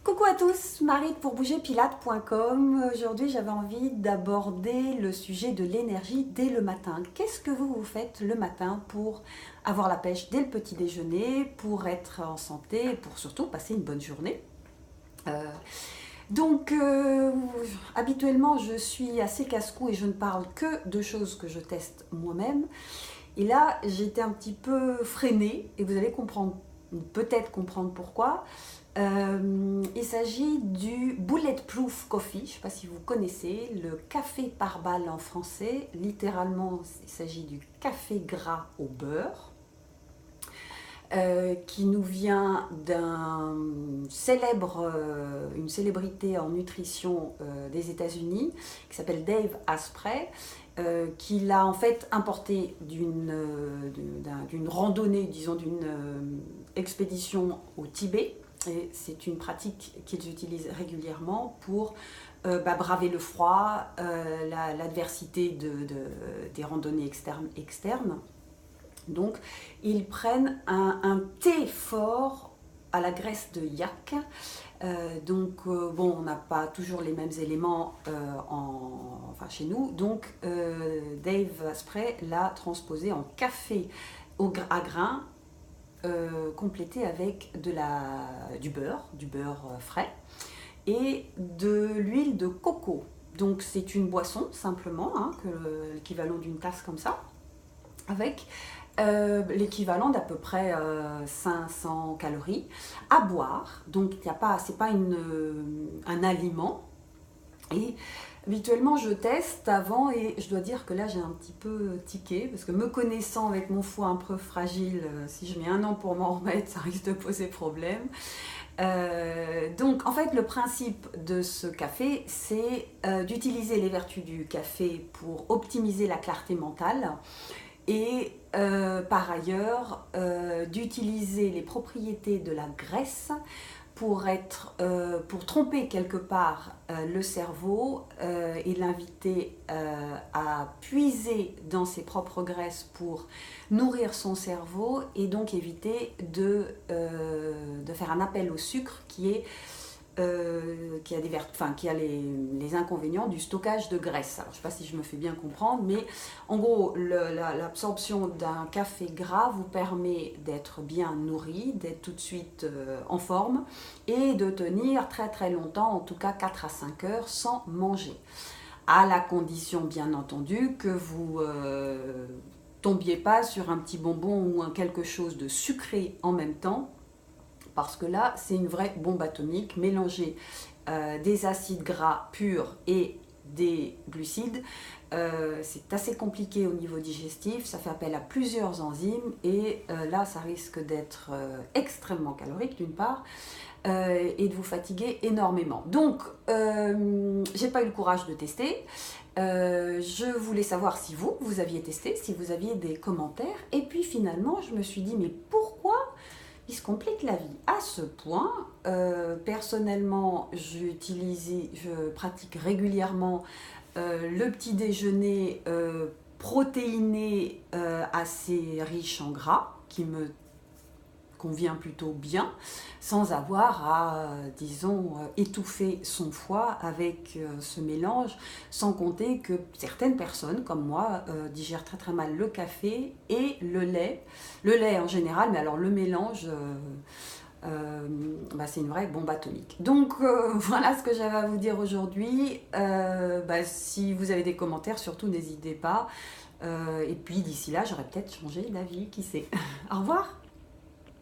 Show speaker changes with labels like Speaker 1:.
Speaker 1: Coucou à tous, Marie de pourbougerpilates.com. Aujourd'hui, j'avais envie d'aborder le sujet de l'énergie dès le matin. Qu'est-ce que vous faites le matin pour avoir la pêche dès le petit déjeuner, pour être en santé, pour surtout passer une bonne journée? Euh, donc, habituellement, je suis assez casse-cou et je ne parle que de choses que je teste moi-même. Et là, j'ai été un petit peu freinée et vous allez comprendre, peut-être comprendre pourquoi. Il s'agit du Bulletproof Coffee, je ne sais pas si vous connaissez, le café par balle en français. Littéralement, il s'agit du café gras au beurre, qui nous vient une célébrité en nutrition des États-Unis, qui s'appelle Dave Asprey, qui l'a en fait importé d'une randonnée, disons d'une expédition au Tibet. Et c'est une pratique qu'ils utilisent régulièrement pour braver le froid, l'adversité des randonnées externes. Donc, ils prennent un thé fort à la graisse de yak. Bon, on n'a pas toujours les mêmes éléments chez nous. Donc, Dave Asprey l'a transposé en café à grains, complété avec du beurre frais et de l'huile de coco. Donc c'est une boisson simplement, hein, l'équivalent d'une tasse comme ça, avec l'équivalent d'à peu près 500 calories à boire. Donc c'est pas un aliment. Et habituellement, je teste avant et je dois dire que là, j'ai un petit peu tiqué parce que me connaissant avec mon foie un peu fragile, si je mets un an pour m'en remettre, ça risque de poser problème. Donc, en fait, le principe de ce café, c'est d'utiliser les vertus du café pour optimiser la clarté mentale et par ailleurs d'utiliser les propriétés de la graisse pour tromper quelque part le cerveau et l'inviter à puiser dans ses propres graisses pour nourrir son cerveau et donc éviter de faire un appel au sucre qui a les inconvénients du stockage de graisse. Alors, je ne sais pas si je me fais bien comprendre, mais en gros, l'absorption d'un café gras vous permet d'être bien nourri, d'être tout de suite en forme et de tenir très très longtemps, en tout cas 4 à 5 heures sans manger. À la condition, bien entendu, que vous tombiez pas sur un petit bonbon ou quelque chose de sucré en même temps, parce que là, c'est une vraie bombe atomique. Mélanger des acides gras purs et des glucides, c'est assez compliqué au niveau digestif, ça fait appel à plusieurs enzymes et là, ça risque d'être extrêmement calorique d'une part et de vous fatiguer énormément. Donc, j'ai pas eu le courage de tester. Je voulais savoir si vous aviez testé, si vous aviez des commentaires. Et puis finalement, je me suis dit, mais pourquoi il se complique la vie à ce point? Personnellement, je pratique régulièrement le petit déjeuner protéiné assez riche en gras, qui me convient plutôt bien, sans avoir à, disons, étouffer son foie avec ce mélange, sans compter que certaines personnes, comme moi, digèrent très très mal le café et le lait en général, mais alors le mélange, c'est une vraie bombe atomique. Donc voilà ce que j'avais à vous dire aujourd'hui. Si vous avez des commentaires, surtout n'hésitez pas. Et puis d'ici là, j'aurais peut-être changé d'avis, qui sait. Au revoir.